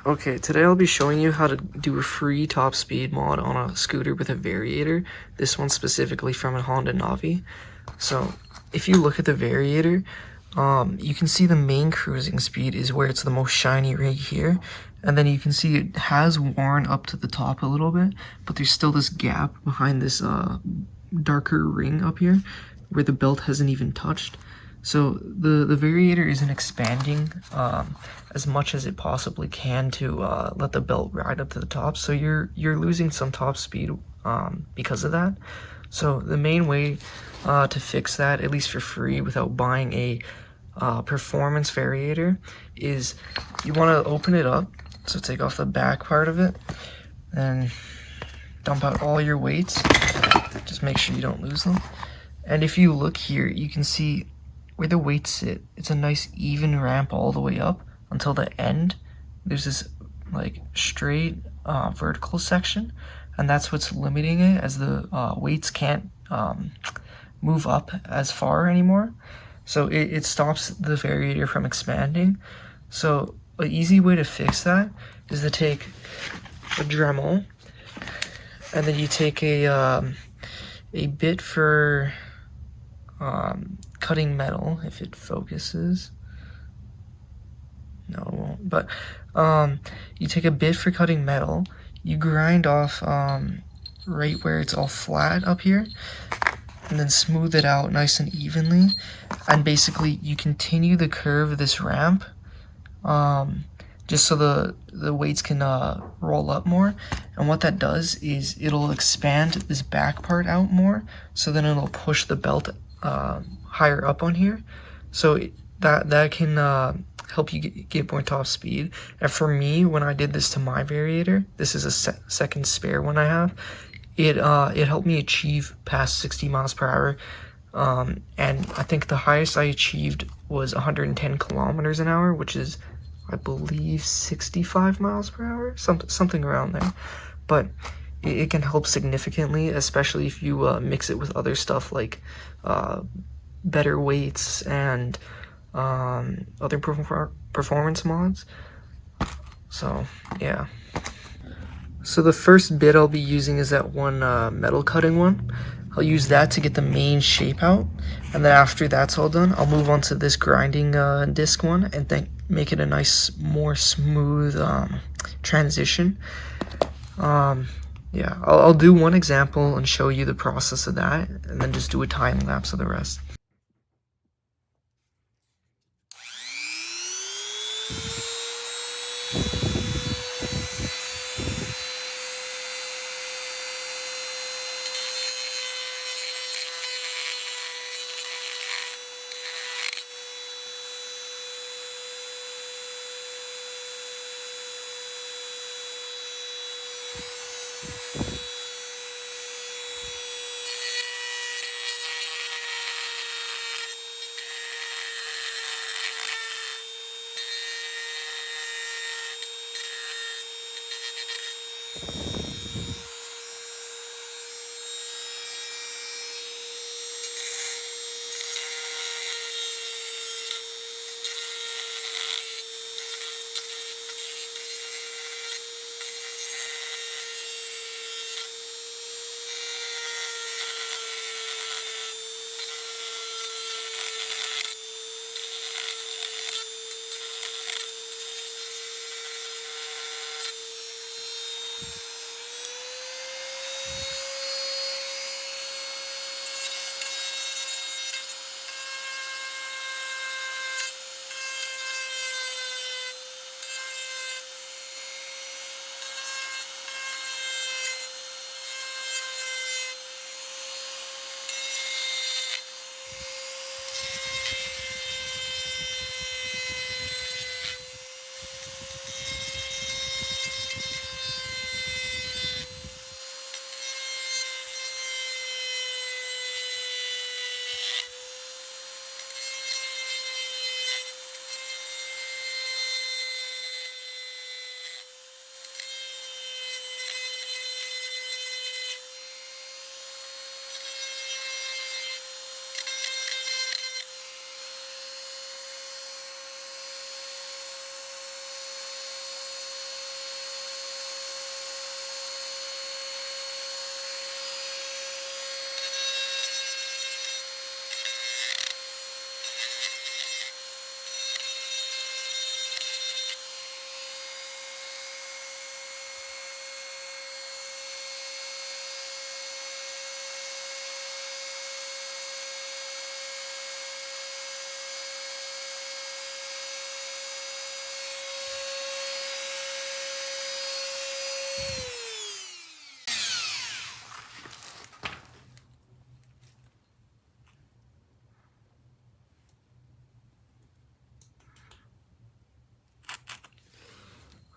Okay, today I'll be showing you how to do a free top speed mod on a scooter with a variator. This one specifically from a Honda Navi. So if you look at the variator, you can see the main cruising speed is where it's the most shiny right here. And then you can see it has worn up to the top a little bit, but there's still this gap behind this darker ring up here where the belt hasn't even touched. So the variator isn't expanding as much as it possibly can to let the belt ride up to the top. So you're losing some top speed because of that. So the main way to fix that, at least for free, without buying a performance variator, is you want to open it up. So take off the back part of it, and dump out all your weights. Just make sure you don't lose them. And if you look here, you can see where the weights sit. It's a nice even ramp all the way up until the end. There's this like straight vertical section, and that's what's limiting it, as the weights can't move up as far anymore. So it stops the variator from expanding. So an easy way to fix that is to take a dremel, and then you take a bit for cutting metal, if it focuses. No, it won't. But you take a bit for cutting metal, you grind off right where it's all flat up here, and then smooth it out nice and evenly. And basically you continue the curve of this ramp just so the weights can roll up more. And what that does is it'll expand this back part out more, so then it'll push the belt higher up on here. So that can help you get more top speed. And for me, when I did this to my variator, this is a second spare one I have, it helped me achieve past 60 miles per hour. And I think the highest I achieved was 110 kilometers an hour, which is, I believe, 65 miles per hour, something around there. But it can help significantly, especially if you mix it with other stuff like better weights and other performance mods. So yeah. So the first bit I'll be using is that one metal cutting one. I'll use that to get the main shape out, and then after that's all done, I'll move on to this grinding disc one and then make it a nice, more smooth transition. Yeah, I'll do one example and show you the process of that, and then just do a time lapse of the rest.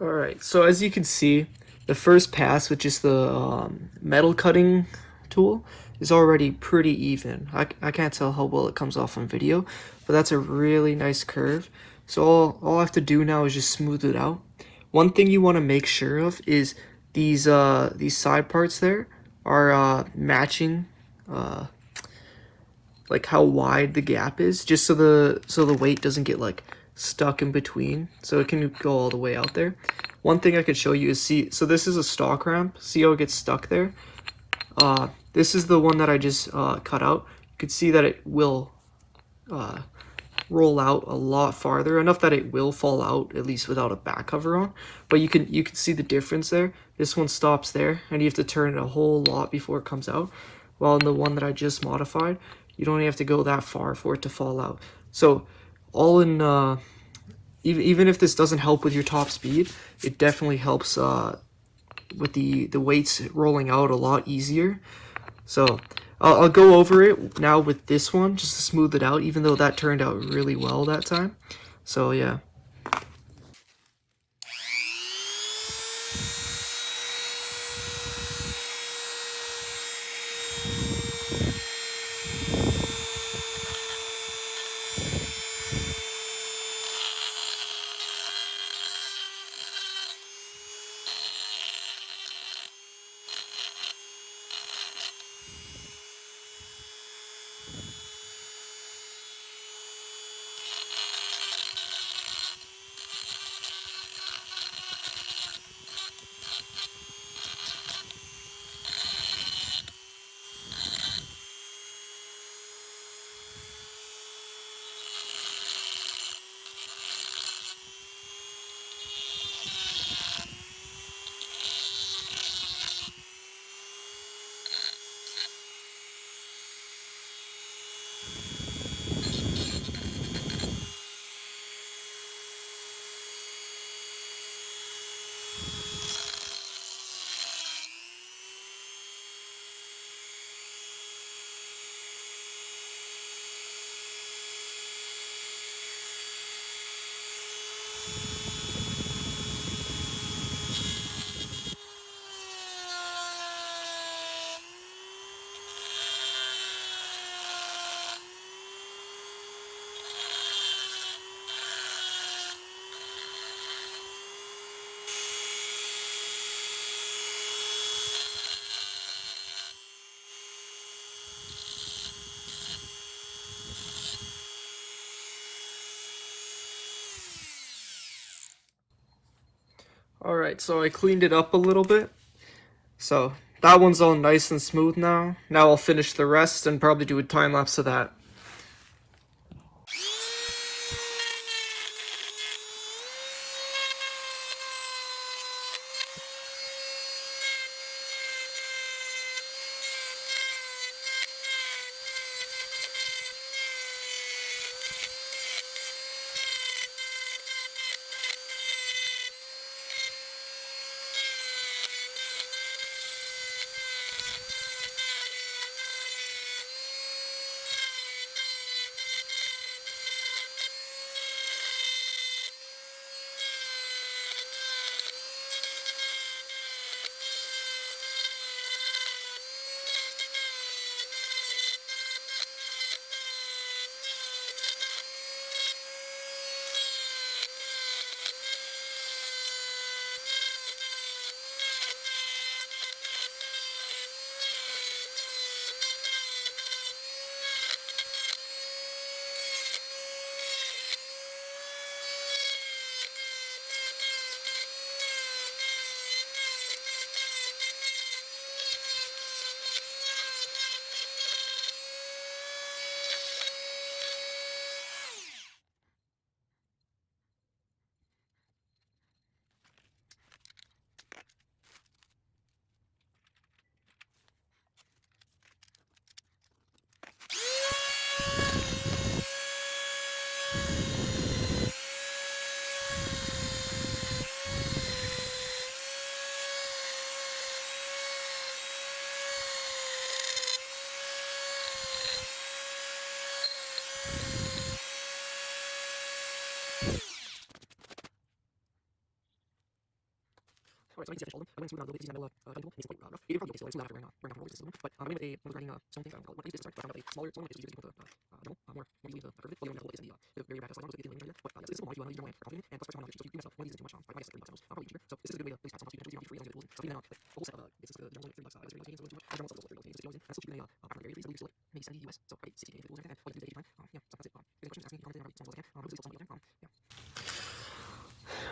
Alright, so as you can see, the first pass with just the metal cutting tool is already pretty even. I can't tell how well it comes off on video, but that's a really nice curve. So all I have to do now is just smooth it out. One thing you want to make sure of is these side parts there are matching uh, like how wide the gap is, just so the weight doesn't get like stuck in between, so it can go all the way out there. One thing I could show you is, see, so this is a stock ramp. See how it gets stuck there? This is the one that I just cut out. You could see that it will roll out a lot farther, enough that it will fall out at least without a back cover on. But you can see the difference there. This one stops there, and you have to turn it a whole lot before it comes out. While in the one that I just modified, you don't have to go that far for it to fall out. So all in even if this doesn't help with your top speed, it definitely helps with the weights rolling out a lot easier. So I'll go over it now with this one just to smooth it out, even though that turned out really well that time. So yeah. Alright, so I cleaned it up a little bit. So that one's all nice and smooth now. Now I'll finish the rest and probably do a time lapse of that.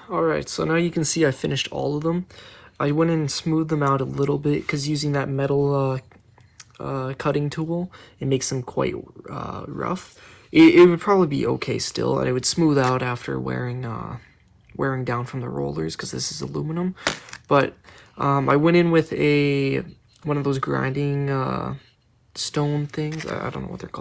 Alright, so I can see I finished all of them. I went and smoothed out a little bit using that metal cutting tool. It makes it quite rough. It would probably be okay still, I just smoothed out after wearing down rollers but I went with a one of those grinding stone things. I don't know what it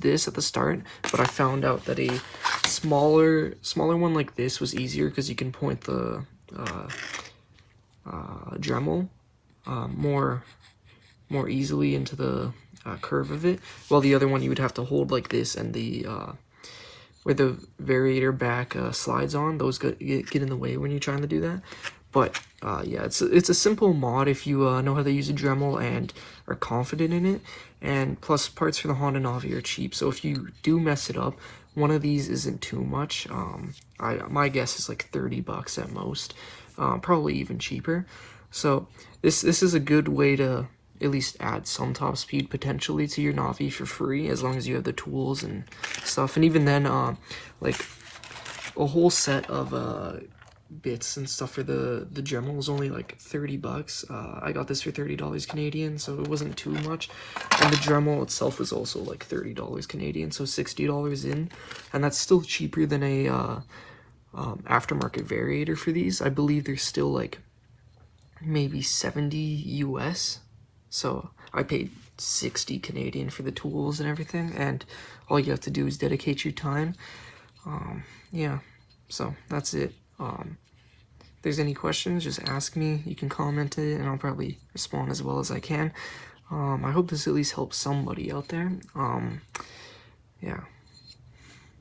is, sorry, but I found out a smaller one is easier to use with the dremel, more easily the curve of it. Well, you don't have to hold it, it's the very back side, so it gets in the but yeah, it's a simple mod if you want to use your dremel and plus parts are not efficient, so if you mess up one of these isn't too much, I guess it's $30 at most, probably cheaper. So this is a good way to at least have some options, you don't need free, as long as you get the tools. So even like the whole set of bits is the dremel like $30, I guess $30 so it wasn't too much. Our dremel stuff is also $30 and that's still cheaper than a very least, I believe still like maybe 70 US, so probably 60 Canadian for the tools and all you do is dedicate time. Yeah, so that's it. If you have any questions, ask me, comment, and I'll respond as I can. Hopefully it's helped somebody out there. Yeah. Alright, so now you can see I finished all of them. I went and smoothed them out a little bit because using that metal cutting tool, it makes them quite rough. It would probably be okay still, and it would smooth out after wearing down from the rollers because this is aluminum. But I went in with one of those grinding stone things. I don't know what they're called. I used this at the start, but I found out that a smaller one like this was easier because you can point the Dremel more easily into the curve of it, while the other one you would have to hold like this, and the where the variator back slides on, those get in the way when you're trying to do that. But yeah, it's a simple mod if you know how to use a Dremel and are confident in it. And plus, parts for the Honda Navi are cheap, so if you do mess it up, one of these isn't too much. My guess is like $30 at most, probably even cheaper. So this is a good way to at least add some top speed potentially to your Navi for free, as long as you have the tools and stuff. And even then, like a whole set of bits and stuff for the Dremel was only like $30. I got this for $30 Canadian, so it wasn't too much. And the Dremel itself was also like $30 Canadian, so $60 in, and that's still cheaper than a aftermarket variator for these. I believe they're still like maybe 70 US. So I paid 60 Canadian for the tools and everything, and all you have to do is dedicate your time. Yeah, so that's it. If there's any questions, just ask me. You can comment it, and I'll probably respond as well as I can. I hope this at least helps somebody out there. Yeah.